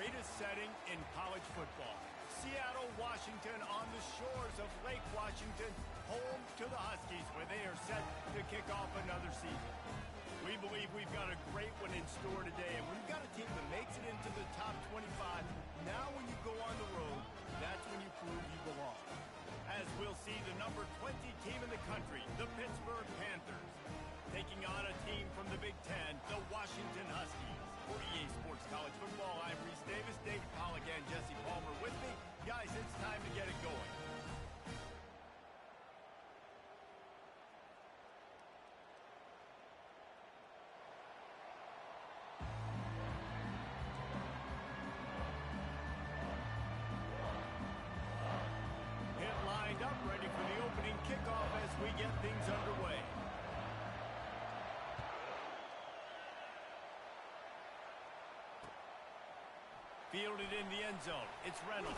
greatest setting in college football. Seattle, Washington, on the shores of Lake Washington, home to the Huskies, where they are set to kick off another season. We believe we've got a great one in store today, and when you've got a team that makes it into the top 25, now when you go on the road, that's when you prove you belong. As we'll see the number 20 team in the country, the Pittsburgh Panthers, taking on a team from the Big Ten, the Washington Huskies. For EA Sports College Football, I'm Reese Davis, David Pollack, and Jesse Palmer with me. Guys, it's time to get it going. Hit lined up, ready for the opening kickoff as we get things underway. Fielded in the end zone. It's Reynolds.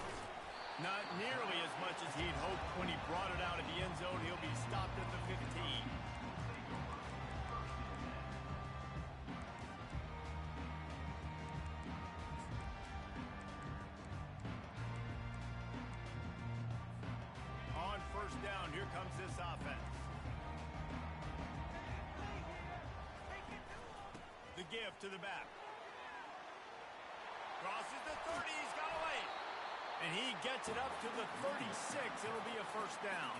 Not nearly as much as he'd hoped when he brought it out of the end zone. He'll be stopped at the 15. On first down, here comes this offense. The give to the back. Crosses the 30, he's got away. And he gets it up to the 36. It'll be a first down.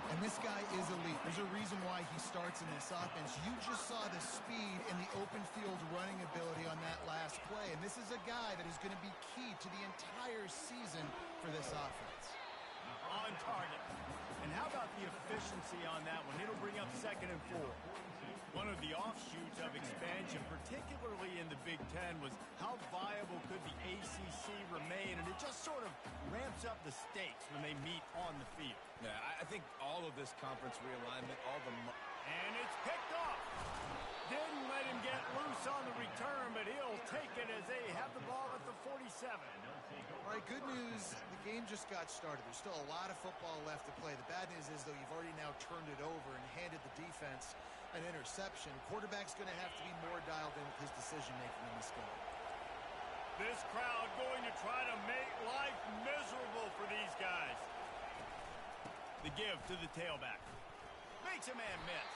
And this guy is elite. There's a reason why he starts in this offense. You just saw the speed and the open field running ability on that last play. And this is a guy that is going to be key to the entire season for this offense. On target. And how about the efficiency on that one? It'll bring up 2nd and 4. One of the offshoots of expansion, particularly in the Big Ten, was how viable could the ACC remain, and it just sort of ramps up the stakes when they meet on the field. Yeah, I think all of this conference realignment, And it's picked off. Didn't let him get loose on the return, but he'll take it as they have the ball at the 47. All right, good news. The game just got started. There's still a lot of football left to play. The bad news is, though, you've already now turned it over and handed the defense an interception. Quarterback's going to have to be more dialed in with his decision-making in this game. This crowd going to try to make life miserable for these guys. The give to the tailback. Makes a man miss.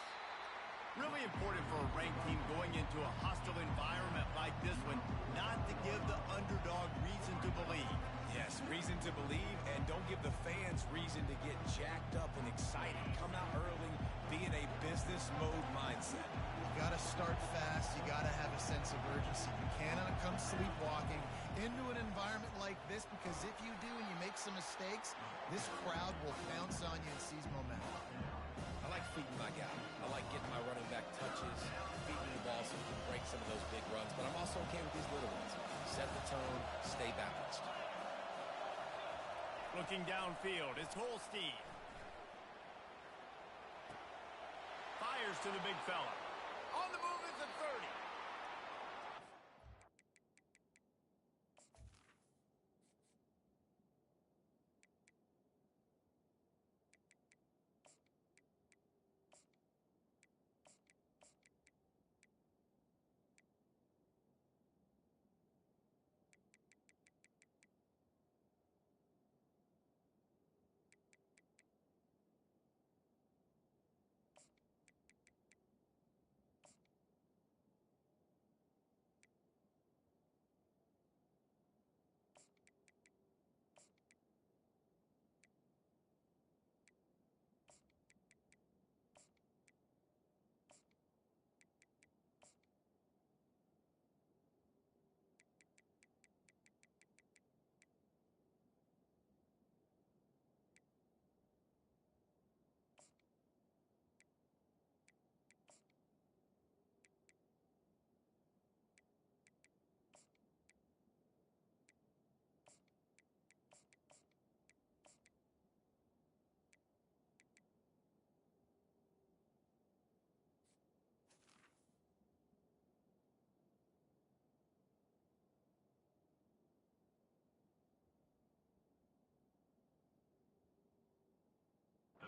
Really important for a ranked team going into a hostile environment like this one, not to give the underdog reason to believe. Yes, reason to believe, and don't give the fans reason to get jacked up and excited. Come out early, be in a business mode mindset. You got to start fast. You got to have a sense of urgency. You cannot come sleepwalking into an environment like this, because if you do and you make some mistakes, this crowd will bounce on you and seize momentum. I like feeding my guy. I like getting my running back touches, feeding the ball so he can break some of those big runs, but I'm also okay with these little ones. Set the tone, stay balanced. Looking downfield, it's Holstein. Fires to the big fella. On the move is the 30.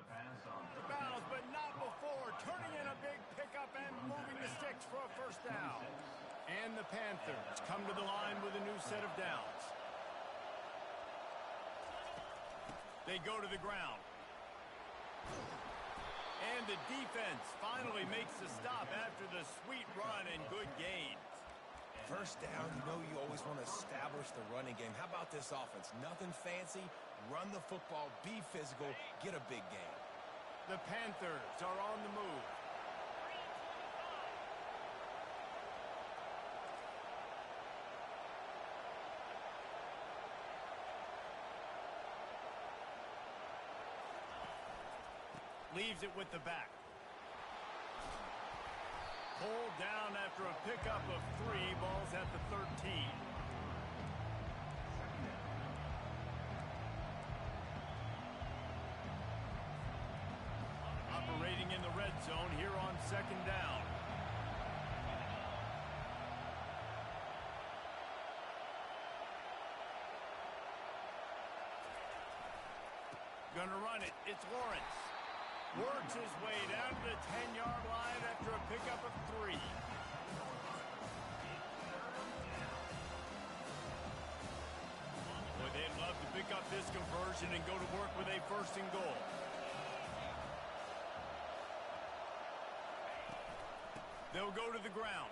The bounce, but not before. Turning in a big pickup and moving the sticks for a first down. And the Panthers come to the line with a new set of downs. They go to the ground. And the defense finally makes the stop after the sweet run and good gains. First down, you know you always want to establish the running game. How about this offense? Nothing fancy. Run the football, be physical, get a big gain. The Panthers are on the move. Leaves it with the back. Pulled down after a pickup of 3. Ball's at the 13. Operating in the red zone here on second down. Gonna run it. It's Lawrence. Works his way down to the 10-yard line after a pickup of 3. Boy, they'd love to pick up this conversion and go to work with a first and goal. They'll go to the ground.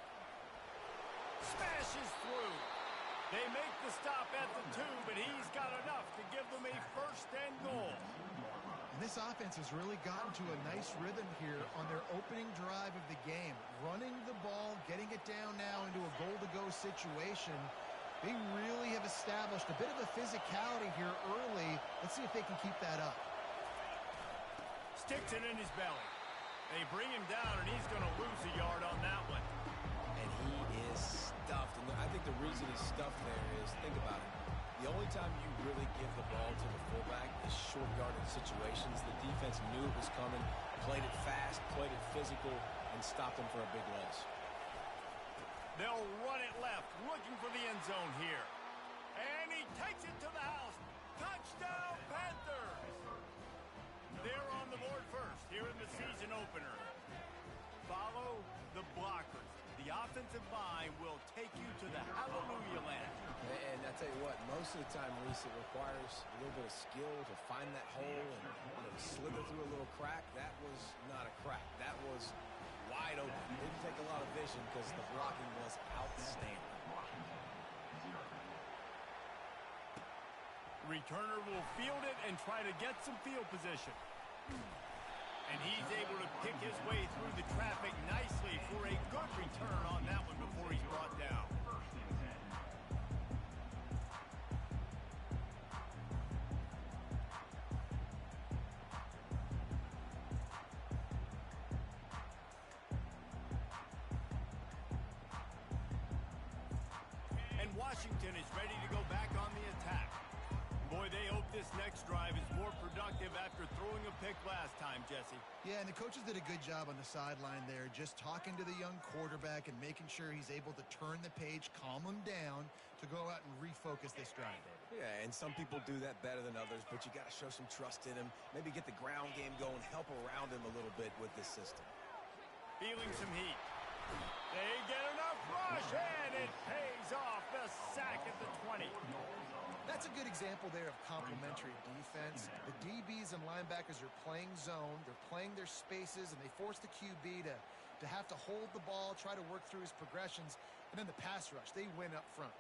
Smashes through. They make the stop at the 2, but he's got enough to give them a first and goal. And this offense has really gotten to a nice rhythm here on their opening drive of the game. Running the ball, getting it down now into a goal-to-go situation. They really have established a bit of a physicality here early. Let's see if they can keep that up. Sticks it in his belly. They bring him down, and he's going to lose a yard on that one. And he is stuffed. And I think the reason he's stuffed there is, think about it. The only time you really give the ball to the fullback is short yardage situations. The defense knew it was coming, played it fast, played it physical, and stopped him for a big loss. They'll run it left, looking for the end zone here. And he takes it to the house. Touchdown, Panthers! They're on the board first here in the season opener. Follow the blockers. The offensive line will take you to the hallelujah land. And I tell you what, most of the time, Reese, it requires a little bit of skill to find that hole and slither through a little crack. That was not a crack. That was wide open. It didn't take a lot of vision because the blocking was outstanding. Returner will field it and try to get some field position. And he's able to pick his way through the traffic nicely for a good return on that one before he's brought down. And Washington is ready to go back on the attack. Boy, they hope this next drive is more productive after throwing a pick last time, Jesse. Yeah, and the coaches did a good job on the sideline there, just talking to the young quarterback and making sure he's able to turn the page, calm him down to go out and refocus this drive. Yeah, and some people do that better than others, but you got to show some trust in him. Maybe get the ground game going, help around him a little bit with this system. Feeling some heat. They get enough rush, and it pays off. The sack at the 20. That's a good example there of complementary defense. The DBs and linebackers are playing zone, they're playing their spaces, and they force the QB to have to hold the ball, try to work through his progressions, and then the pass rush, they win up front.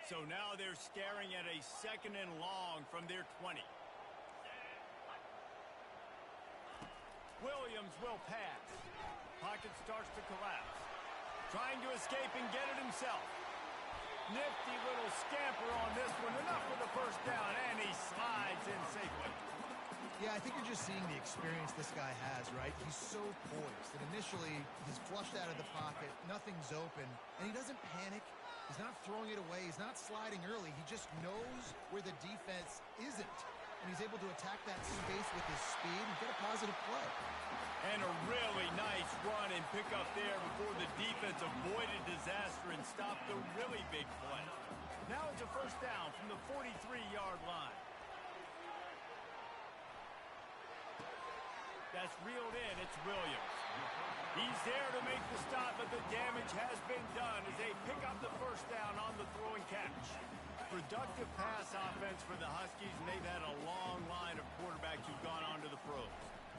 So now they're staring at a 2nd and long from their 20. Williams will pass. Pocket starts to collapse. Trying to escape and get it himself. Nifty little scamper on this one. Enough for the first down, and he slides in safely. Yeah, I think you're just seeing the experience this guy has, right? He's so poised. And initially, he's flushed out of the pocket. Nothing's open. And he doesn't panic. He's not throwing it away. He's not sliding early. He just knows where the defense isn't. And he's able to attack that space with his speed and get a positive play. And a really nice run and pick up there before the defense avoided disaster and stopped the really big play. Now it's a first down from the 43-yard line. That's reeled in. It's Williams. He's there to make the stop, but the damage has been done as they pick up the first down on the throw and catch. Productive pass offense for the Huskies, and they've had a long line of quarterbacks who've gone on to the pros.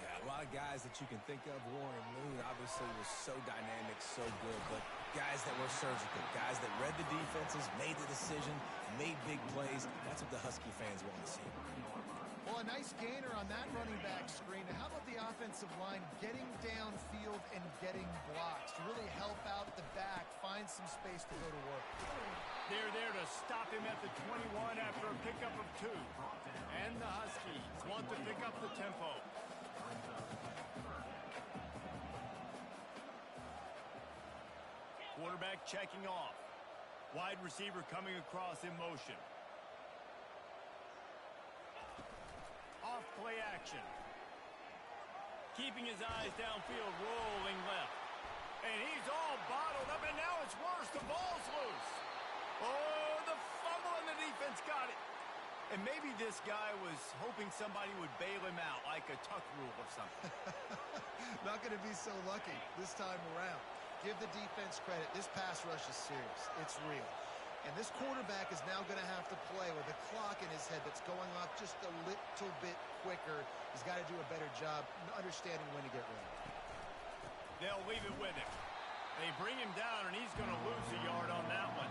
Yeah, a lot of guys that you can think of. Warren Moon obviously was so dynamic, so good, but guys that were surgical, guys that read the defenses, made the decision, made big plays. That's what the Husky fans want to see. Well, a nice gainer on that running back screen. And how about the offensive line getting downfield and getting blocks to really help out the back, find some space to go to work? They're there to stop him at the 21 after a pickup of 2. And the Huskies want to pick up the tempo. Quarterback checking off. Wide receiver coming across in motion. Off play action. Keeping his eyes downfield, rolling left. And he's all bottled up, and now it's worse. The ball's loose. Oh, the fumble, and the defense got it. And maybe this guy was hoping somebody would bail him out, like a tuck rule or something. Not going to be so lucky this time around. Give the defense credit. This pass rush is serious. It's real. And this quarterback is now going to have to play with a clock in his head that's going off just a little bit quicker. He's got to do a better job understanding when to get ready. They'll leave it with him. They bring him down, and he's going to lose a yard on that one.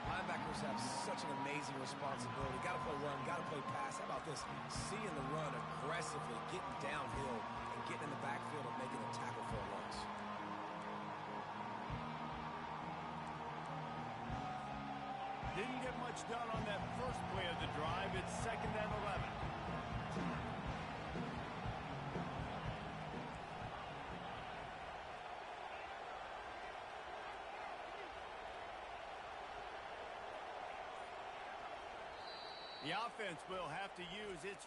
Linebackers have such an amazing responsibility. Got to play run, got to play pass. How about this? Seeing the run aggressively, getting downhill, and getting in the backfield and making a tackle for a loss. Didn't get much done on that first play of the drive. It's 2nd and 11. The offense will have to use its...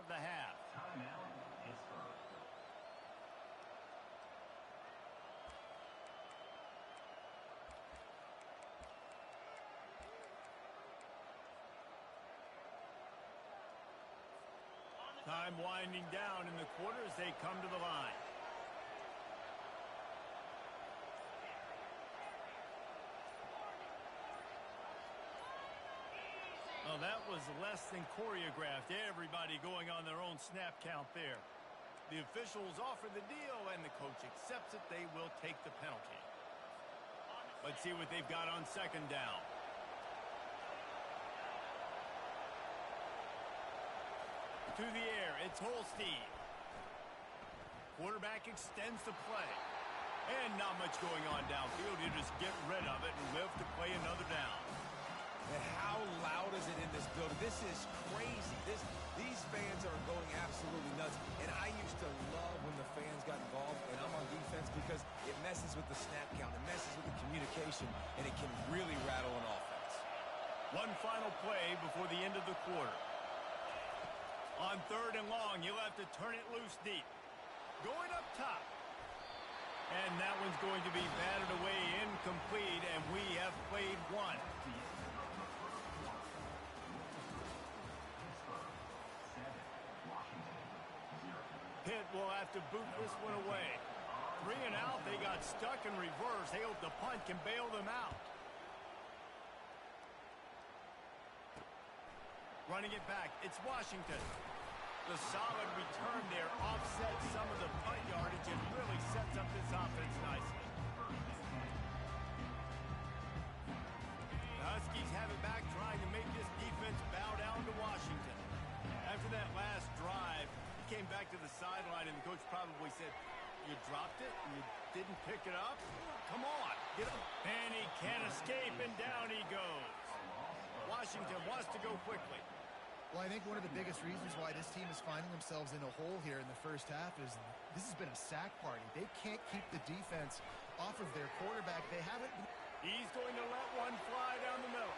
of the half. Time winding down in the quarter as they come to the line. Oh, that was less than choreographed. Everybody going on their own snap count there. The officials offer the deal, and the coach accepts it. They will take the penalty. Let's see what they've got on 2nd down. To the air, it's Holstein. Quarterback extends the play. And not much going on downfield. You just get rid of it and live to play another down. And how loud is it in this building? This is crazy. These fans are going absolutely nuts. And I used to love when the fans got involved, and I'm on defense, because it messes with the snap count. It messes with the communication, and it can really rattle an offense. One final play before the end of the quarter. On 3rd and long, you'll have to turn it loose deep. Going up top. And that one's going to be batted away incomplete, and we have played one. Pitt will have to boot this one away. 3 and out, they got stuck in reverse. They hope the punt can bail them out. Running it back, it's Washington. The solid return there offsets some of the punt yardage and really sets up this offense nicely. The Huskies have it back, trying to make this defense bow down to Washington. After that last drive, he came back to the sideline, and the coach probably said, "You dropped it? You didn't pick it up? Come on, get up." And he can't escape, and down he goes. Washington wants to go quickly. Well, I think one of the biggest reasons why this team is finding themselves in a hole here in the first half is this has been a sack party. They can't keep the defense off of their quarterback. They haven't. He's going to let one fly down the middle.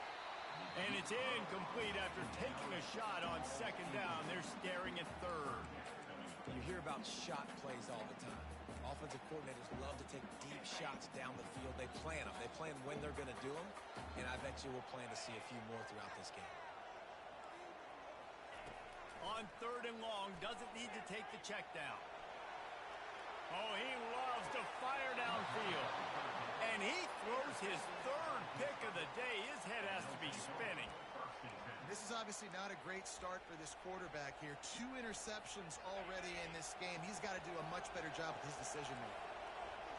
And it's incomplete after taking a shot on second down. They're staring at third. You hear about shot plays all the time. Offensive coordinators love to take deep shots down the field. They plan them. They plan when they're going to do them. And I bet you we'll plan to see a few more throughout this game. On third and long, doesn't need to take the check down. Oh, he loves to fire downfield. And he throws his third pick of the day. His head has to be spinning. This is obviously not a great start for this quarterback here. 2 interceptions already in this game. He's got to do a much better job with his decision-making.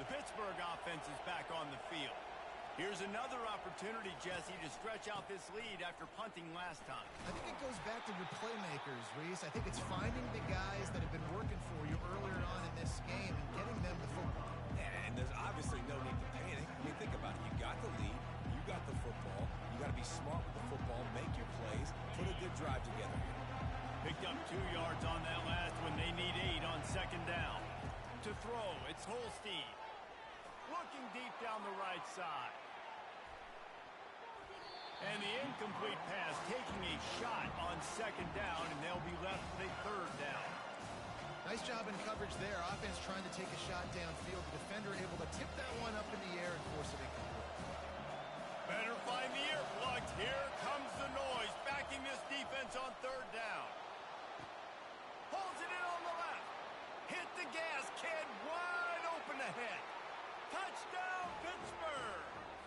The Pittsburgh offense is back on the field. Here's another opportunity, Jesse, to stretch out this lead after punting last time. I think it goes back to your playmakers, Reese. I think it's finding the guys that have been working for you earlier on in this game and getting them the football. And there's obviously no need to panic. I mean, think about it. You got the lead. You got the football. You got to be smart with the football, make your plays, put a good drive together here. Picked up 2 yards on that last one. They need 8 on second down. To throw, it's Holstein. Looking deep down the right side. And the incomplete pass taking a shot on second down, and they'll be left with a third down. Nice job in coverage there. Offense trying to take a shot downfield. The defender able to tip that one up in the air and force it incomplete. Better find the earplugs. Here comes the noise, backing this defense on third down. Holds it in on the left. Hit the gas, kid. Wide open ahead. Touchdown, Pittsburgh.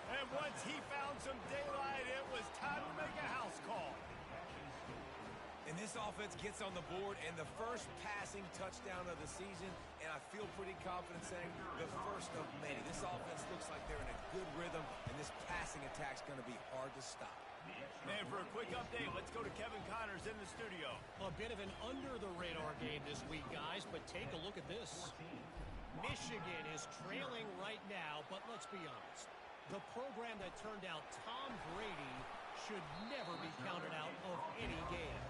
And once he found some daylight, it was time to make a house call. And this offense gets on the board, and the first passing touchdown of the season, and I feel pretty confident saying the first of many. This offense looks like they're in a good rhythm, and this passing attack's going to be hard to stop. And for a quick update, let's go to Kevin Connors in the studio. A bit of an under-the-radar game this week, guys, but take a look at this. Michigan is trailing right now, but let's be honest. The program that turned out Tom Brady should never be counted out of any game.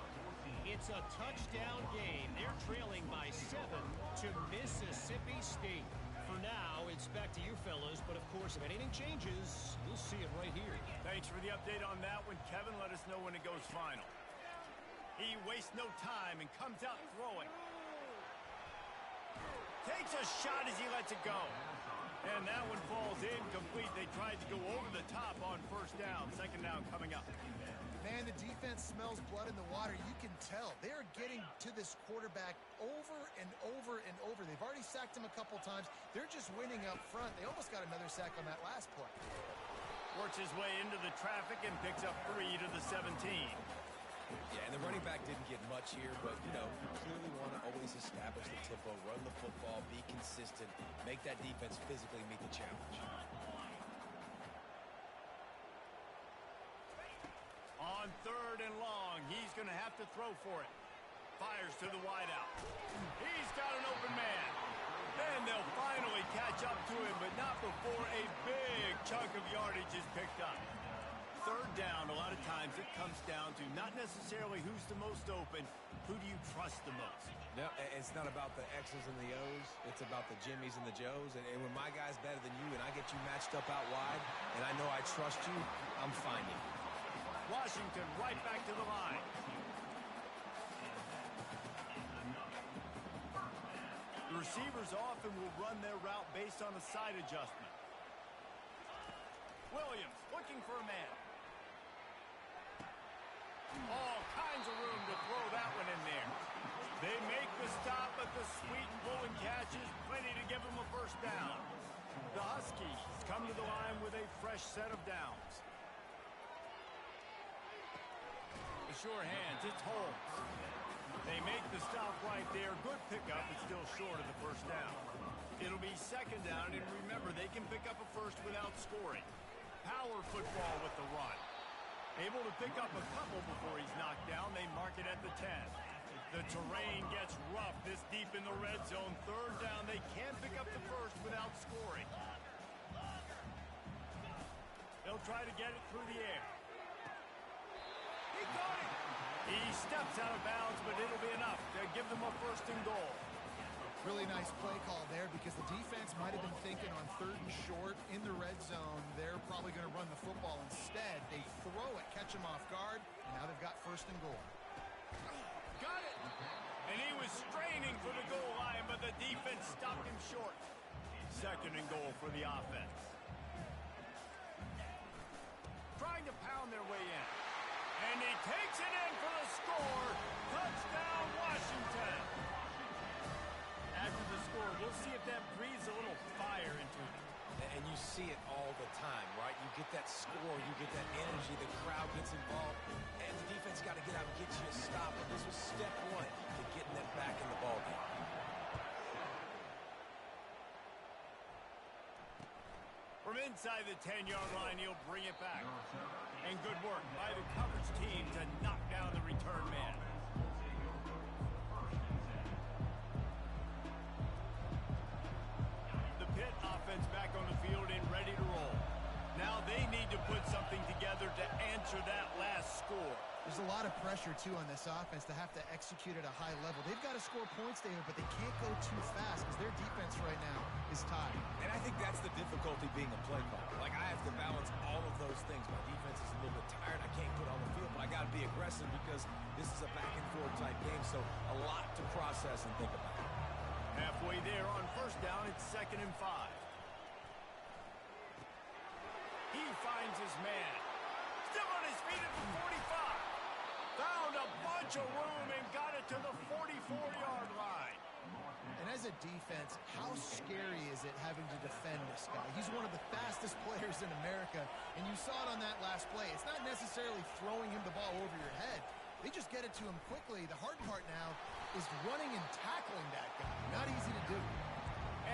It's a touchdown game. They're trailing by 7 to Mississippi State. For now, it's back to you fellas, but of course, if anything changes, you'll see it right here. Thanks for the update on that one, Kevin. Let us know when it goes final. He wastes no time and comes out throwing. Takes a shot as he lets it go. And that one falls incomplete. They tried to go over the top on first down. Second down coming up. Man, the defense smells blood in the water. You can tell. They're getting to this quarterback over and over and over. They've already sacked him a couple times. They're just winning up front. They almost got another sack on that last play. Works his way into the traffic and picks up 3 to the 17. Yeah, and the running back didn't get much here, but, you know, you clearly want to always establish the tempo, run the football, be consistent, make that defense physically meet the challenge. On third and long, he's going to have to throw for it. Fires to the wideout. He's got an open man. And they'll finally catch up to him, but not before a big chunk of yardage is picked up. Third down, a lot of times it comes down to not necessarily who's the most open, who do you trust the most? No, it's not about the X's and the O's. It's about the Jimmies and the Joes. And when my guy's better than you and I get you matched up out wide and I know I trust you, I'm finding. Washington right back to the line. The receivers often will run their route based on a side adjustment. Williams looking for a man. All kinds of room to throw that one in there. They make the stop, but the sweet pulling catch is plenty to give them a first down. The Huskies come to the line with a fresh set of downs. The sure hands, it's Holmes. They make the stop right there. Good pickup, but still short of the first down. It'll be second down, and remember, they can pick up a first without scoring. Power football with the run. Able to pick up a couple before he's knocked down. They mark it at the 10. The terrain gets rough this deep in the red zone. Third down, they can't pick up the first without scoring. They'll try to get it through the air. He got it! He steps out of bounds, but it'll be enough to give them a first and goal. Really nice play call there because the defense might have been thinking on 3rd and short in the red zone. They're probably going to run the football instead. They throw it, catch him off guard, and now they've got first and goal. Got it! And he was straining for the goal line, but the defense stopped him short. 2nd and goal for the offense. Trying to pound their way in. And he takes it in for the score. Touchdown, Washington. After the score, we'll see if that breathes a little fire into it. And you see it all the time, right? You get that score, you get that energy, the crowd gets involved, and the defense got to get out and get you a stop. And this was step 1 to getting them back in the ballgame. From inside the 10-yard line, he'll bring it back. And good work by the coverage team to knock down the return man. The Pitt offense back on the field and ready to roll. Now they need to put something together to answer that last score. There's a lot of pressure, too, on this offense to have to execute at a high level. They've got to score points, David, but they can't go too fast because their defense right now is tied. And I think that's the difficulty being a play caller. Like, I have to balance all of those things. My defense is a little bit tired. I can't put on the field, but I got to be aggressive because this is a back-and-forth type game, so a lot to process and think about. Halfway there on 1st down, it's 2nd and 5. He finds his man. Still on his feet at the 45. Found a bunch of room and got it to the 44-yard line. And as a defense, how scary is it having to defend this guy? He's one of the fastest players in America, and you saw it on that last play. It's not necessarily throwing him the ball over your head. They just get it to him quickly. The hard part now is running and tackling that guy. Not easy to do.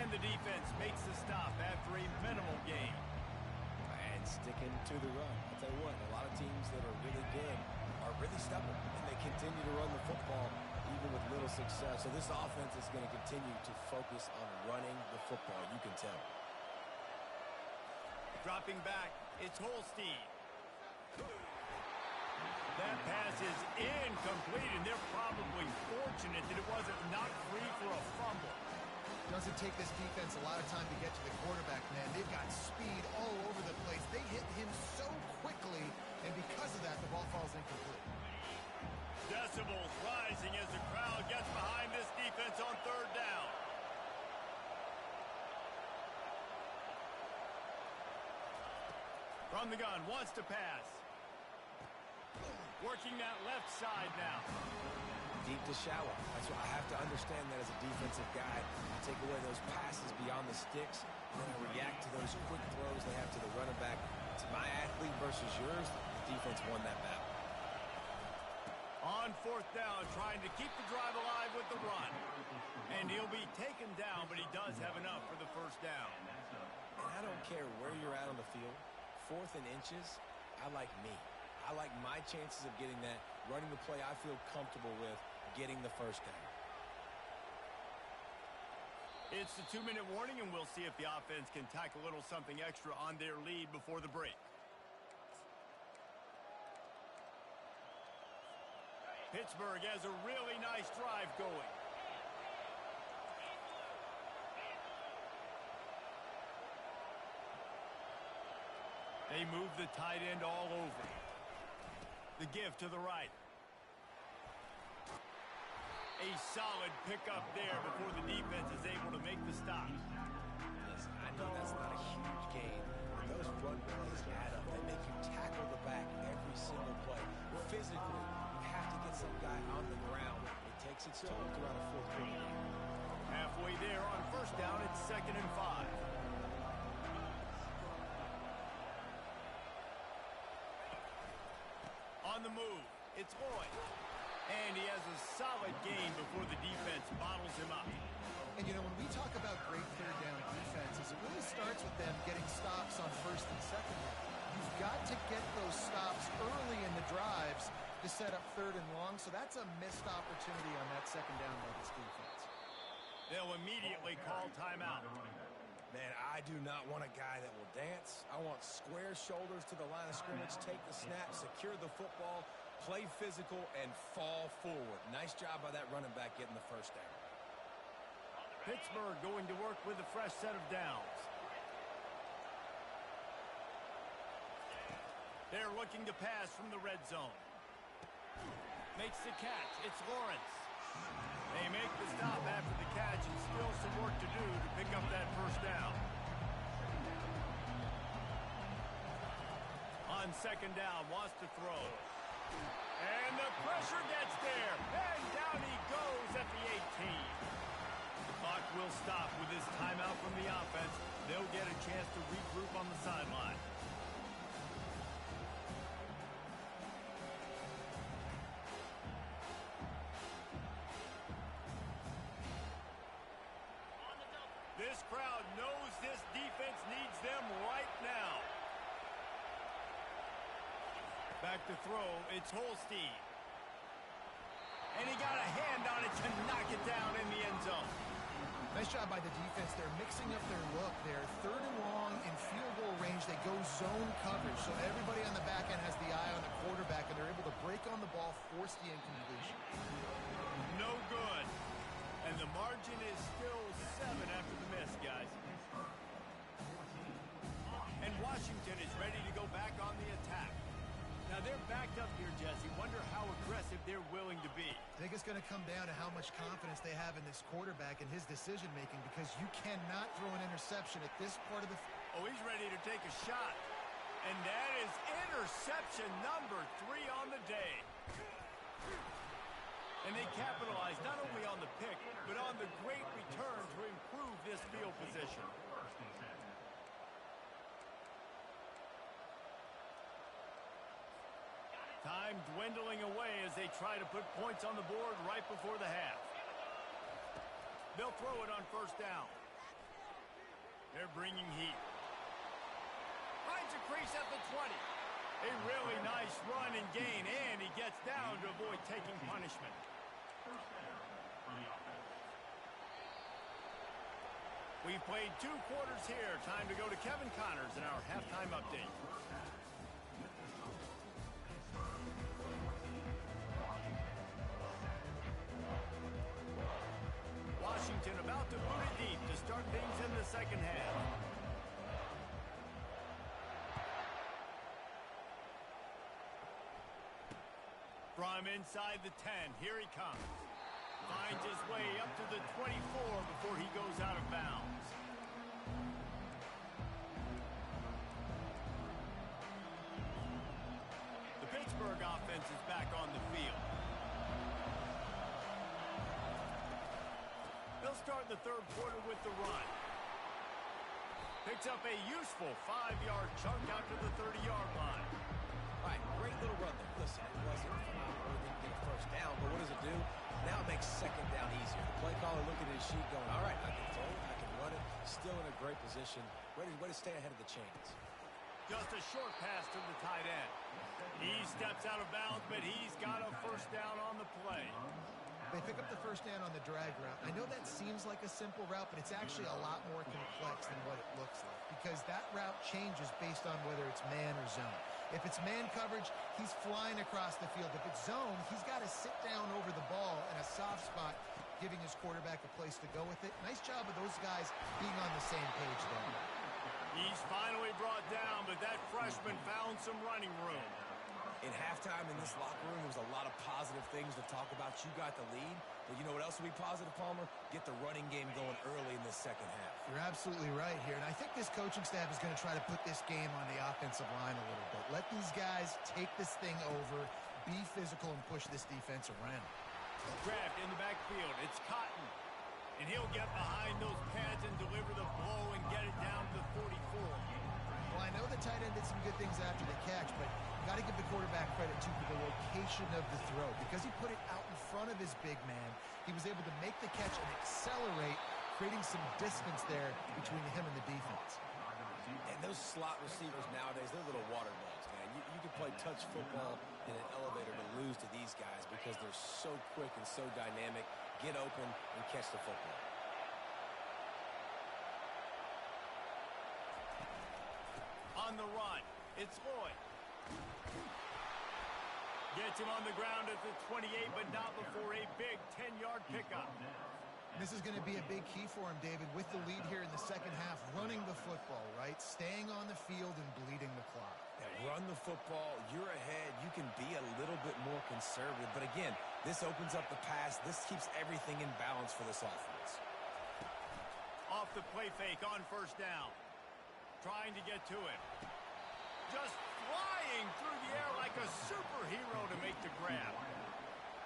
And the defense makes the stop after a minimal gain. And sticking to the run. I'll tell you what, a lot of teams that are really good are really stubborn, and they continue to run the football even with little success. So this offense is going to continue to focus on running the football. You can tell. Dropping back, it's Holstein. That pass is incomplete, and they're probably fortunate that it wasn't knocked free for a fumble. Doesn't take this defense a lot of time to get to the quarterback, man. They've got speed all over the place. They hit him so quickly, and because of that, the ball falls incomplete. Decibels rising as the crowd gets behind this defense on 3rd down. From the gun, wants to pass. Working that left side now. Deep to shallow. That's why I have to understand that as a defensive guy. I take away those passes beyond the sticks, and then I react to those quick throws they have to the running back. It's my athlete versus yours. The defense won that battle. On 4th down, trying to keep the drive alive with the run. And he'll be taken down, but he does have enough for the 1st down. And I don't care where you're at on the field. 4th and inches, I like me. I like my chances of getting that, running the play I feel comfortable with, getting the 1st down. It's the 2-minute warning, and we'll see if the offense can tack a little something extra on their lead before the break. Pittsburgh has a really nice drive going. They move the tight end all over. The give to the right. A solid pickup there before the defense is able to make the stop. Listen, I know that's not a huge gain, but those run plays add up. They make you tackle the back every single play. Physically, you have to get some guy on the ground. It takes its toll throughout a 4th quarter game. Halfway there on 1st down, it's 2nd and 5. On the move, it's Boyd. And he has a solid gain before the defense bottles him up. And, you know, when we talk about great 3rd down defenses, it really starts with them getting stops on 1st and 2nd down. You've got to get those stops early in the drives to set up 3rd and long, so that's a missed opportunity on that 2nd down by this defense. They'll immediately call timeout. Man, I do not want a guy that will dance. I want square shoulders to the line of scrimmage, take the snap, secure the football, play physical and fall forward. Nice job by that running back getting the first down. Pittsburgh going to work with a fresh set of downs. They're looking to pass from the red zone. Makes the catch. It's Lawrence. They make the stop after the catch and still some work to do to pick up that first down. On second down, wants to throw. And the pressure gets there. And down he goes at the 18. The clock will stop with this timeout from the offense. They'll get a chance to regroup on the sideline. This crowd knows this defense needs them right now. Back to throw, it's Holstein. And he got a hand on it to knock it down in the end zone. Nice job by the defense. They're mixing up their look. They're third and long in field goal range. They go zone coverage. So everybody on the back end has the eye on the quarterback, and they're able to break on the ball, force the incompletion. No good. And the margin is still 7 after the miss, guys. And Washington is ready to go back on the attack. Now they're backed up here, Jesse. Wonder how aggressive they're willing to be. I think it's going to come down to how much confidence they have in this quarterback and his decision-making, because you cannot throw an interception at this part of the... Oh, he's ready to take a shot. And that is interception number 3 on the day. And they capitalize not only on the pick, but on the great return to improve this field position. Time dwindling away as they try to put points on the board right before the half. They'll throw it on first down. They're bringing heat. Finds a crease at the 20. A really nice run and gain, and he gets down to avoid taking punishment. We've played 2 quarters here. Time to go to Kevin Connors in our halftime update. Washington about to boot it deep to start things in the second half. From inside the 10, here he comes. Finds his way up to the 24 before he goes out of bounds. The Pittsburgh offense is back on the field. They'll start the third quarter with the run. Picks up a useful 5-yard chunk out to the 30-yard line. All right, great little run there. Listen, it wasn't phenomenal. It didn't get a first down, but what does it do? Now it makes second down easier. The play caller looking at his sheet going, all right, I can throw it, I can run it. Still in a great position. Ready to stay ahead of the chains. Just a short pass to the tight end. He steps out of bounds, but he's got a first down on the play. They pick up the first down on the drag route. I know that seems like a simple route, but it's actually a lot more complex than what it looks like, because that route changes based on whether it's man or zone. If it's man coverage, he's flying across the field. If it's zone, he's got to sit down over the ball in a soft spot, giving his quarterback a place to go with it. Nice job of those guys being on the same page there. He's finally brought down, but that freshman found some running room. In halftime in this locker room, there was a lot of positive things to talk about. You got the lead, but you know what else will be positive, Palmer? Get the running game going early in the second half. You're absolutely right here, and I think this coaching staff is going to try to put this game on the offensive line a little bit. Let these guys take this thing over, be physical, and push this defense around. Grabbed in the backfield. It's Cotton. And he'll get behind those pads and deliver the blow and get it down to the 44. Well, I know the tight end did some good things after the catch, but you got to give the quarterback credit, too, for the location of the throw. Because he put it out in front of his big man, he was able to make the catch and accelerate, creating some distance there between him and the defense. And those slot receivers nowadays, they're little water balls, man. You can play touch football in an elevator to lose to these guys because they're so quick and so dynamic. Get open and catch the football. On the run, it's Lloyd. Gets him on the ground at the 28, but not before a big 10-yard pickup. This is going to be a big key for him, David, with the lead here in the second half, running the football, right? Staying on the field and bleeding the clock. Yeah, run the football. You're ahead. You can be a little bit more conservative. But again, this opens up the pass. This keeps everything in balance for this offense. Off the play fake on first down. Trying to get to it. Just flying through the air like a superhero to make the grab.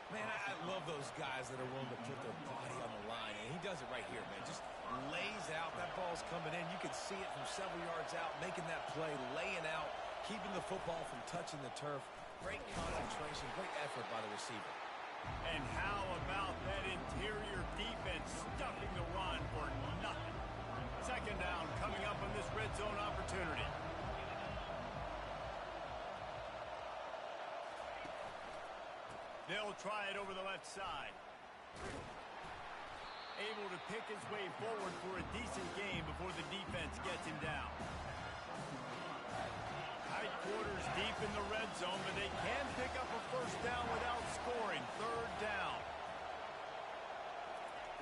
Man, I love those guys that are willing to put their body on the line. And he does it right here, man. Just lays out. That ball's coming in. You can see it from several yards out, making that play, laying out, keeping the football from touching the turf. Great concentration, great effort by the receiver. And how about that interior defense stuffing the run for nothing? Second down coming up on this red zone opportunity. They'll try it over the left side. Able to pick his way forward for a decent game before the defense gets him down. Tight quarters deep in the red zone, but they can pick up a first down without scoring. Third down.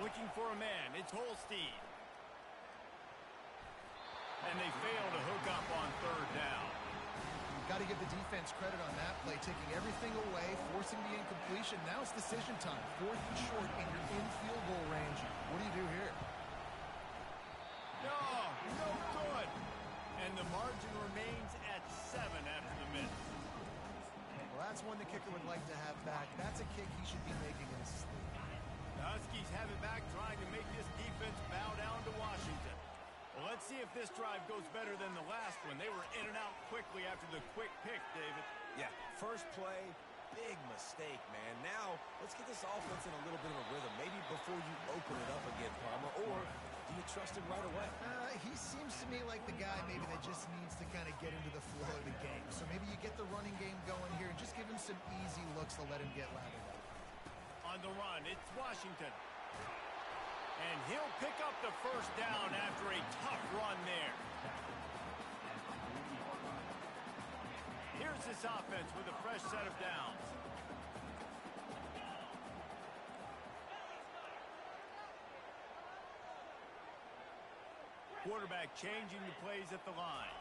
Looking for a man. It's Holstein. And they fail to hook up on third down. Got to give the defense credit on that play, taking everything away, forcing the incompletion. Now it's decision time. Fourth and short, and you're in field goal range. What do you do here? No good. And the margin remains at 7 after the miss. Well, that's one the kicker would like to have back. That's a kick he should be making in his sleep. The Huskies have it back, trying to make this defense bow down to Washington. Well, let's see if this drive goes better than the last one. They were in and out quickly after the quick pick, David. Yeah, first play, big mistake, man. Now, let's get this offense in a little bit of a rhythm. Maybe before you open it up again, Palmer, or do you trust him right away? He seems to me like the guy maybe that just needs to kind of get into the flow of the game. So maybe you get the running game going here and just give him some easy looks to let him get lathered up. On the run, it's Washington. And he'll pick up the first down after a tough run there. Here's this offense with a fresh set of downs. Quarterback changing the plays at the line.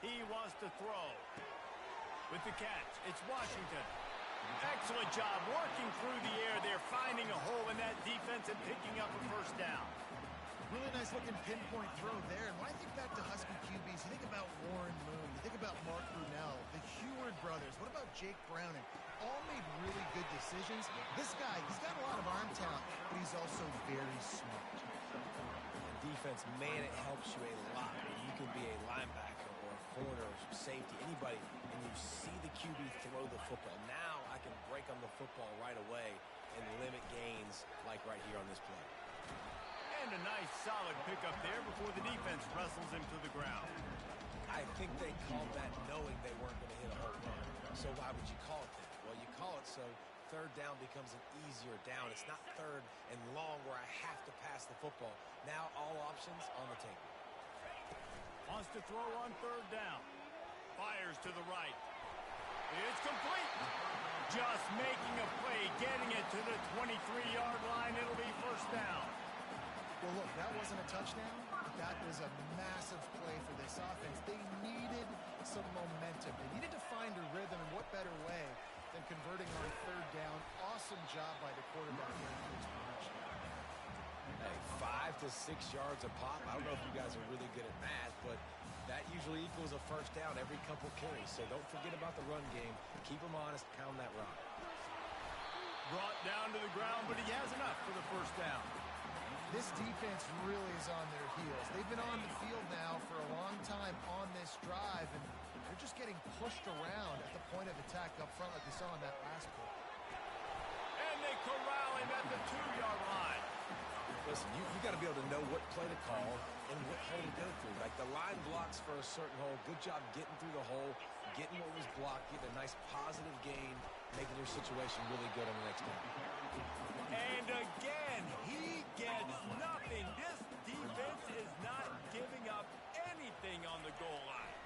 He wants to throw. With the catch, it's Washington. Excellent job working through the air. They're finding a hole in that defense and picking up a first down. Really nice looking pinpoint throw there. And when I think back to Husky QBs, you think about Warren Moon, you think about Mark Brunell, the Heward brothers. What about Jake Browning? All made really good decisions. This guy, he's got a lot of arm talent, but he's also very smart. Defense, man, it helps you a lot when you can be a linebacker or a corner or safety, anybody, and you see the QB throw the football. Now I can break on the football right away and limit gains like right here on this play. And a nice solid pickup there before the defense wrestles him to the ground. I think they called that knowing they weren't going to hit a home run. So why would you call it that? Well, you call it so third down becomes an easier down. It's not third and long where I have to pass the football. Now all options on the table. Wants to throw on third down. Fires to the right. It's complete. Just making a play, getting it to the 23-yard line. It'll be first down. Well, look, that wasn't a touchdown, but that was a massive play for this offense. They needed some momentum. They needed to find a rhythm, and what better way than converting on third down. Awesome job by the quarterback here in this position. Hey, 5 to 6 yards a pop. I don't know if you guys are really good at math, but that usually equals a first down every couple carries. So don't forget about the run game. Keep them honest. Pound that rock. Brought down to the ground, but he has enough for the first down. This defense really is on their heels. They've been on the field now for a long time on this drive, and they're just getting pushed around at the point of attack up front like we saw in that last play. And they corral him at the 2-yard line. Listen, you got to be able to know what play to call and what hole to go through. Like the line blocks for a certain hole. Good job getting through the hole, getting what was blocked, getting a nice positive gain, making your situation really good on the next game. And again, he gets nothing. This defense is not giving up anything on the goal line.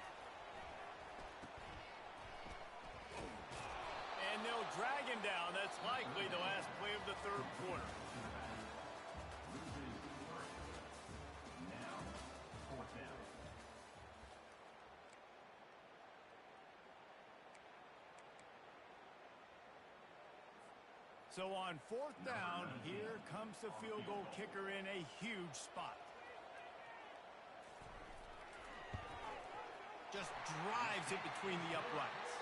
And they'll drag him down. That's likely the last play of the third quarter. So on fourth down, here comes the field goal kicker in a huge spot. Just drives it between the uprights.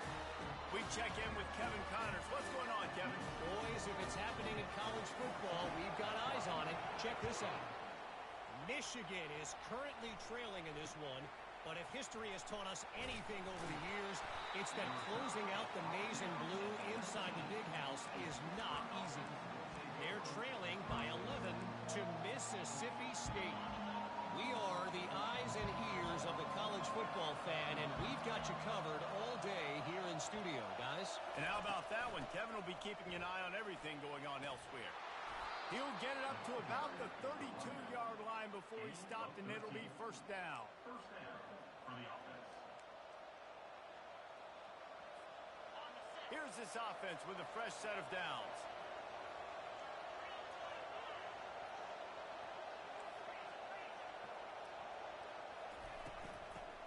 We check in with Kevin Connors. What's going on, Kevin? Boys, if it's happening in college football, we've got eyes on it. Check this out. Michigan is currently trailing in this one, but if history has taught us anything over the years, it's that closing out the maize and blue inside the big house is not easy. They're trailing by 11 to Mississippi State. We are the eyes and ears of the college football fan, and we've got you covered all day here in studio, guys. And how about that one? Kevin will be keeping an eye on everything going on elsewhere. He'll get it up to about the 32-yard line before he stopped, and it'll be first down. Here's this offense with a fresh set of downs.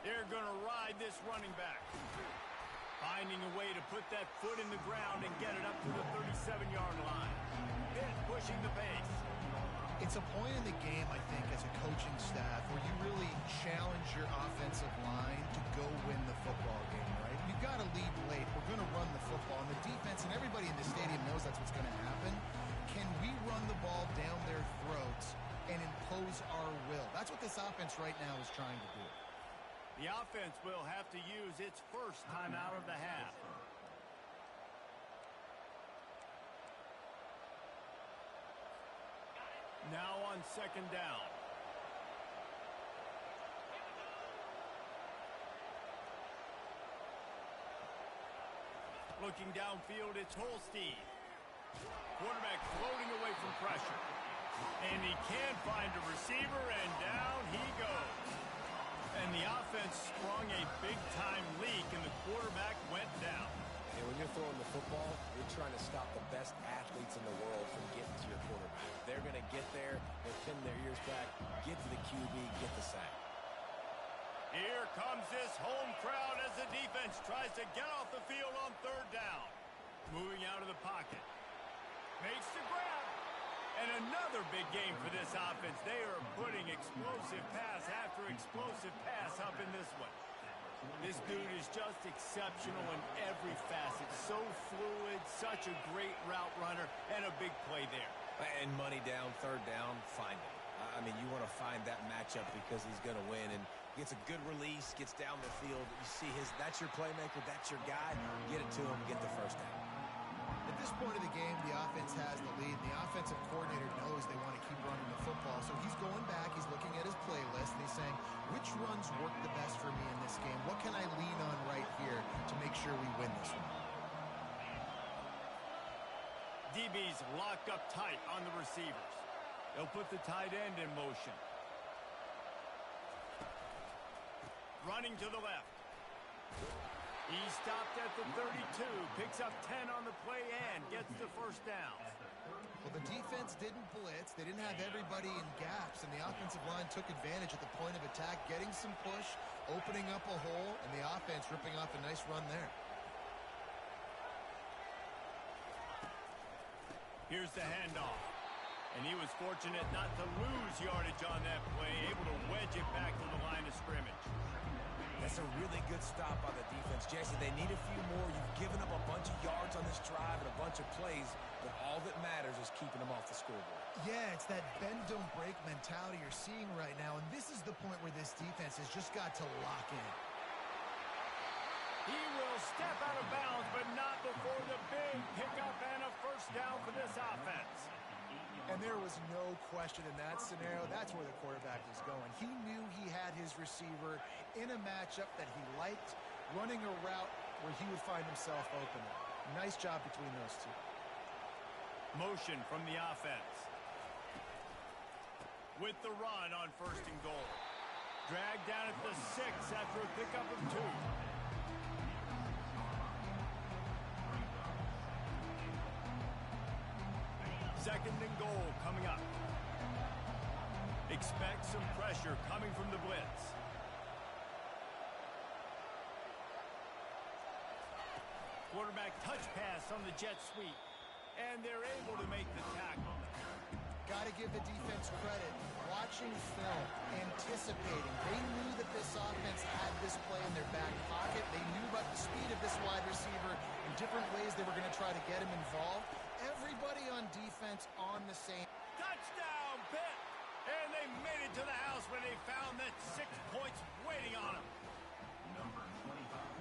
They're going to ride this running back. Finding a way to put that foot in the ground and get it up to the 37-yard line. Pitt pushing the pace. It's a point in the game, I think, as a coaching staff where you really challenge your offensive line to go win the football game, right? You've got to lead late. We're going to run the football. And the defense and everybody in the stadium knows that's what's going to happen. Can we run the ball down their throats and impose our will? That's what this offense right now is trying to do. The offense will have to use its first timeout of the half. Now on second down. Looking downfield, it's Holstein. Quarterback floating away from pressure. And he can't find a receiver, and down he goes. And the offense sprung a big-time leak, and the quarterback went down. And when you're throwing the football, you're trying to stop the best athletes in the world from getting to your quarterback. They're going to get there, they'll pin their ears back, get to the QB, get the sack. Here comes this home crowd as the defense tries to get off the field on third down. Moving out of the pocket. Makes the grab. And another big game for this offense. They are putting explosive pass after explosive pass up in this one. This dude is just exceptional in every facet. So fluid, such a great route runner, and a big play there. And money down, third down, find him. I mean, you want to find that matchup because he's going to win. And gets a good release, gets down the field. You see that's your playmaker, that's your guy. Get it to him, get the first down. At this point of the game, the offense has the lead. The offensive coordinator knows they want to keep running the football. So he's going back, he's looking at his playlist, and he's saying, which runs work the best for me in this game? What can I lean on right here to make sure we win this one? DB's locked up tight on the receivers. They'll put the tight end in motion. Running to the left. He stopped at the 32, picks up 10 on the play and gets the first down. Well, the defense didn't blitz. They didn't have everybody in gaps, and the offensive line took advantage at the point of attack, getting some push, opening up a hole, and the offense ripping off a nice run there. Here's the handoff. And he was fortunate not to lose yardage on that play, able to wedge it back to the line of scrimmage. That's a really good stop by the defense. Jason, they need a few more. You've given up a bunch of yards on this drive and a bunch of plays, but all that matters is keeping them off the scoreboard. Yeah, it's that bend, don't break mentality you're seeing right now, and this is the point where this defense has just got to lock in. He will step out of bounds, but not before the big pickup and a first down for this offense. And there was no question in that scenario. That's where the quarterback was going. He knew he had his receiver in a matchup that he liked, running a route where he would find himself open. Nice job between those two. Motion from the offense. With the run on first and goal. Dragged down at the 6 after a pickup of 2. Second and goal coming up. Expect some pressure coming from the blitz. Quarterback touch pass on the jet sweep. And they're able to make the tackle. Got to give the defense credit. Watching film, anticipating. They knew that this offense had this play in their back pocket. They knew about the speed of this wide receiver in different ways they were going to try to get him involved. Everybody on defense on the same. Touchdown, Pitt! And they made it to the house when they found that 6 points waiting on them.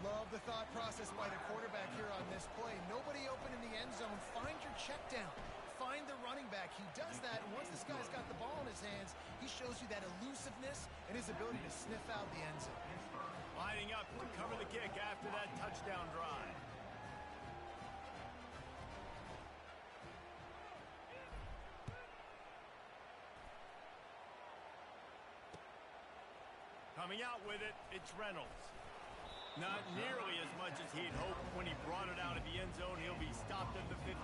Love the thought process by the quarterback here on this play. Nobody open in the end zone. Find your check down. Find the running back. He does that, and once this guy's got the ball in his hands, he shows you that elusiveness and his ability to sniff out the end zone. Lining up to cover the kick after that touchdown drive. Coming out with it, it's Reynolds. Not nearly as much as he'd hoped when he brought it out of the end zone. He'll be stopped at the 15.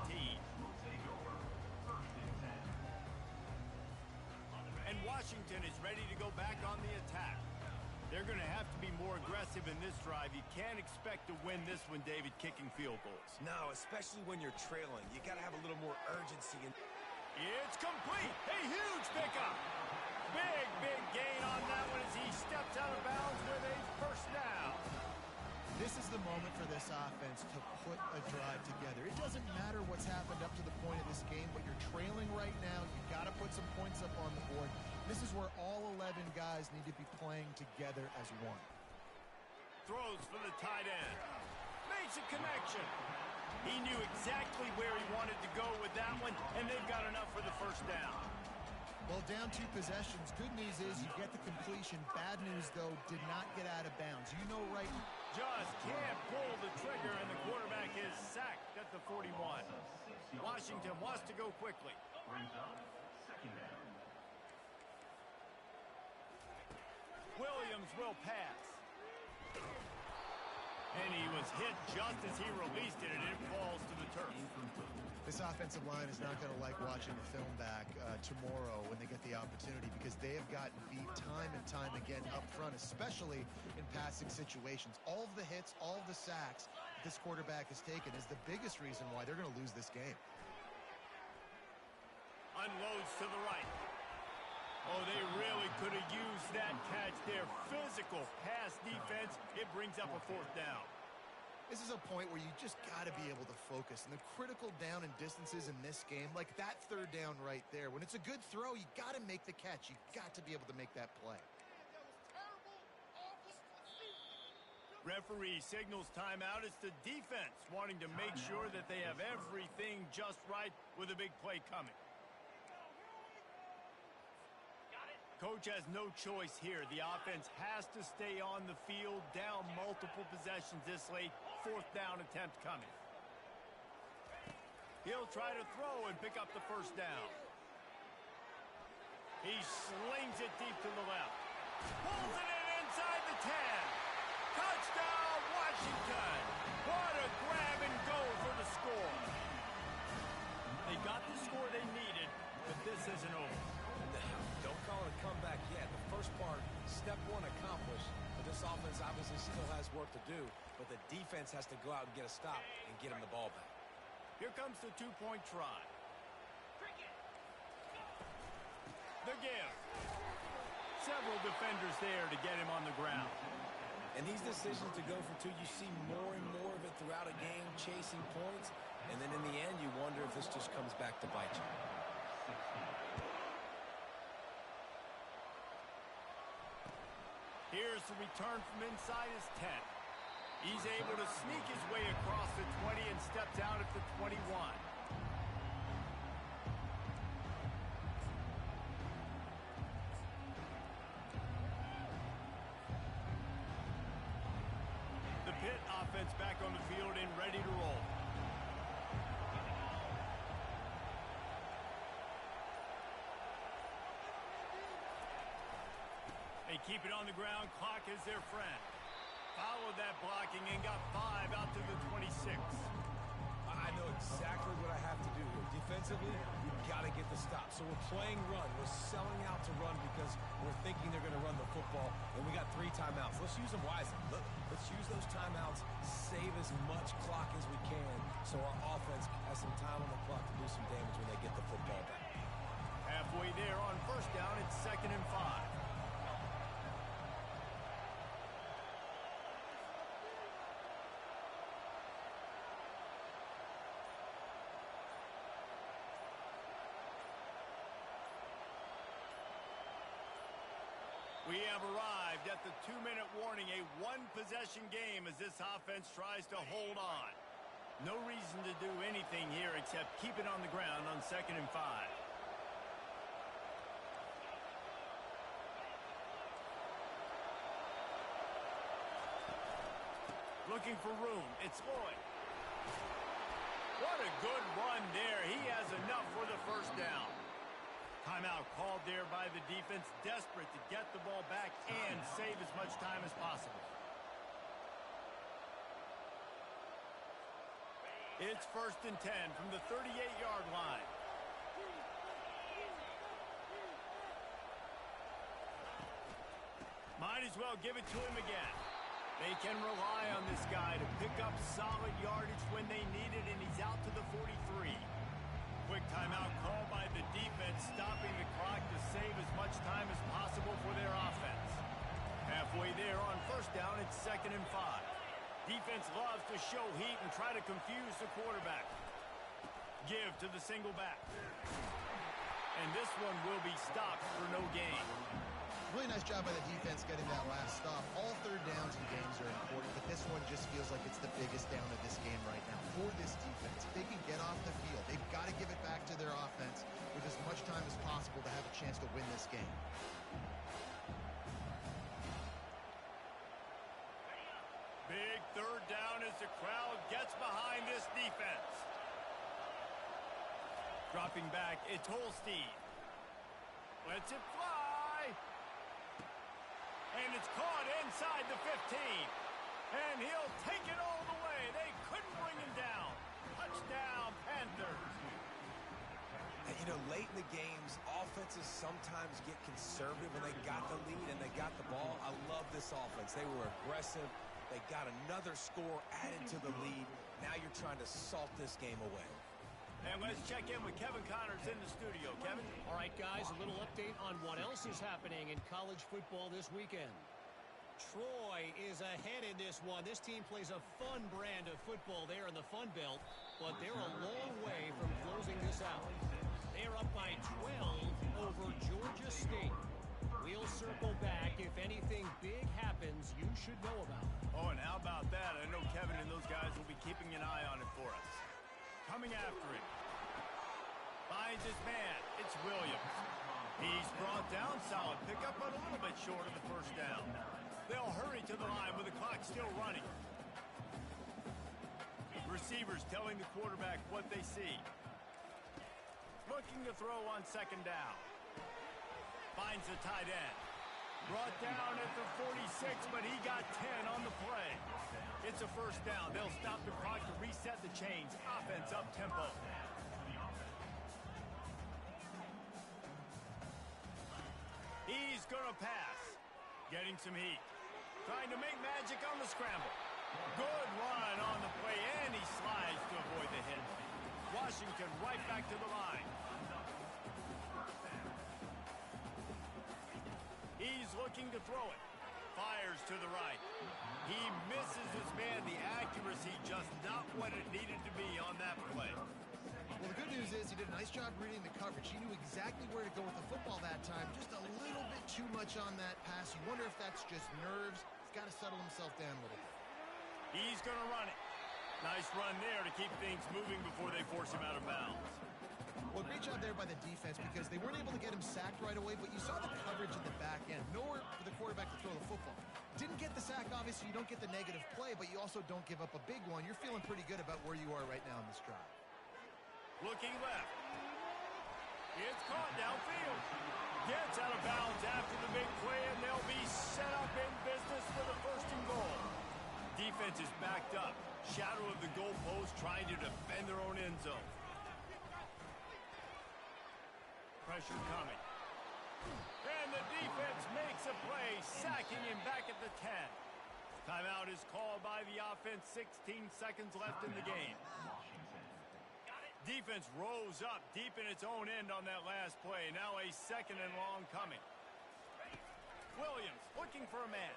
And Washington is ready to go back on the attack. They're going to have to be more aggressive in this drive. You can't expect to win this one, David, kicking field goals. No, especially when you're trailing. You got to have a little more urgency. It's complete. A huge pickup. Big gain on that one as he steps out of bounds with a first down. This is the moment for this offense to put a drive together. It doesn't matter what's happened up to the point of this game, but you're trailing right now. You got to put some points up on the board. This is where all 11 guys need to be playing together as one. Throws for the tight end. Makes a connection. He knew exactly where he wanted to go with that one, and they've got enough for the first down. Well, down 2 possessions. Good news is you get the completion. Bad news, though, did not get out of bounds. You know right. Just can't pull the trigger, and the quarterback is sacked at the 41. Washington wants to go quickly. Williams will pass. And he was hit just as he released it, and it falls to the turf. This offensive line is not going to like watching the film back tomorrow when they get the opportunity, because they have gotten beat time and time again up front, especially in passing situations. All of the hits, all of the sacks that this quarterback has taken is the biggest reason why they're going to lose this game. Unloads to the right. Oh, they really could have used that catch there. Physical pass defense. It brings up a fourth down. This is a point where you just got to be able to focus. And the critical down and distances in this game, like that third down right there, when it's a good throw, you got to make the catch. You got to be able to make that play. Referee signals timeout. It's the defense wanting to make sure that they have everything just right with a big play coming. Coach has no choice here. The offense has to stay on the field, down multiple possessions this late. Fourth down attempt coming. He'll try to throw and pick up the first down. He slings it deep to the left. Pulls it in inside the 10. Touchdown, Washington. What a grab and go for the score. They got the score they needed, but this isn't over. Don't call it a comeback yet. The first part, step 1 accomplished. But this offense obviously still has work to do. But the defense has to go out and get a stop and get him the ball back. Here comes the 2-point try. The give. Several defenders there to get him on the ground. And these decisions to go for 2, you see more and more of it throughout a game, chasing points. And then in the end, you wonder if this just comes back to bite you. Here's the return from inside his 10. He's able to sneak his way across the 20 and steps out at the 21. The Pitt offense back on the field and ready to roll. They keep it on the ground. Clock is their friend. Followed that blocking and got 5 out to the 26. I know exactly what I have to do here. Defensively, you've got to stop. So we're playing run. We're selling out to run because we're thinking they're going to run the football, and we got 3 timeouts. Let's use them wisely. Let's use those timeouts, save as much clock as we can so our offense has some time on the clock to do some damage when they get the football back. Halfway there on first down, it's 2nd and 5. We have arrived at the 2-minute warning, a one-possession game as this offense tries to hold on. No reason to do anything here except keep it on the ground on 2nd and 5. Looking for room. It's Lloyd. What a good run there. He has enough for the first down. Timeout called there by the defense, desperate to get the ball back and save as much time as possible. It's 1st and 10 from the 38-yard line. Might as well give it to him again. They can rely on this guy to pick up solid yardage when they need it, and he's out to the 43. Quick timeout called by the defense, stopping the clock to save as much time as possible for their offense. Halfway there on first down, it's 2nd and 5. Defense loves to show heat and try to confuse the quarterback. Give to the single back. And this one will be stopped for no gain. Really nice job by the defense getting that last stop. All 3rd downs in games are important, but this one just feels like it's the biggest down of this game right now for this defense. If they can get off the field, they've got to give it back to their offense with as much time as possible to have a chance to win this game. Big 3rd down as the crowd gets behind this defense. Dropping back, it's Holstein. Lets it fly. And it's caught inside the 15. And he'll take it all the way. They couldn't bring him down. Touchdown, Panthers. And, you know, late in the games, offenses sometimes get conservative when they got the lead and they got the ball. I love this offense. They were aggressive. They got another score added to the lead. Now you're trying to salt this game away. And let's check in with Kevin Connors in the studio. Kevin? All right, guys, a little update on what else is happening in college football this weekend. Troy is ahead in this one. This team plays a fun brand of football there in the Fun Belt, but they're a long way from closing this out. They're up by 12 over Georgia State. We'll circle back. If anything big happens, you should know about it. Oh, and how about that? I know Kevin and those guys will be keeping an eye on it for us. Coming after it. Finds his man. It's Williams. He's brought down. Solid pickup, but a little bit short of the first down. They'll hurry to the line with the clock still running. Receivers telling the quarterback what they see. Looking to throw on 2nd down. Finds the tight end. Brought down at the 46, but he got 10 on the play. It's a first down. They'll stop the clock to reset the chains. Offense up tempo. He's going to pass. Getting some heat. Trying to make magic on the scramble. Good run on the play, and he slides to avoid the hit. Washington right back to the line. He's looking to throw it. Fires to the right. He misses his man. The accuracy just not what it needed to be on that play. Well, the good news is he did a nice job reading the coverage. He knew exactly where to go with the football that time. Just a little bit too much on that pass. You wonder if that's just nerves. He's got to settle himself down a little bit. He's going to run it. Nice run there to keep things moving before they force him out of bounds. Well, great job there by the defense because they weren't able to get him sacked right away, but you saw the coverage in the back end. Nowhere for the quarterback to throw the football. Didn't get the sack, obviously. You don't get the negative play, but you also don't give up a big one. You're feeling pretty good about where you are right now in this drive. Looking left. It's caught downfield. Gets out of bounds after the big play, and they'll be set up in business for the 1st and goal. Defense is backed up. Shadow of the goalpost trying to defend their own end zone. Pressure coming. And the defense makes a play, sacking him back at the 10. Timeout is called by the offense, 16 seconds left in the game. Defense rose up deep in its own end on that last play. Now a second and long coming. Williams looking for a man.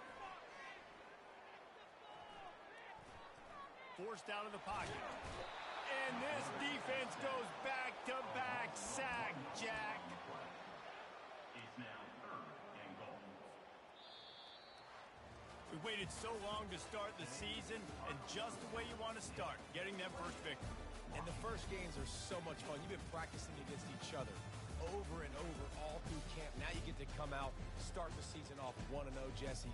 Forced out of the pocket. And this defense goes back-to-back sack, Jack. We waited so long to start the season, and just the way you want to start, getting that first victory. And the first games are so much fun. You've been practicing against each other over and over all through camp. Now you get to come out, start the season off 1-0, Jesse.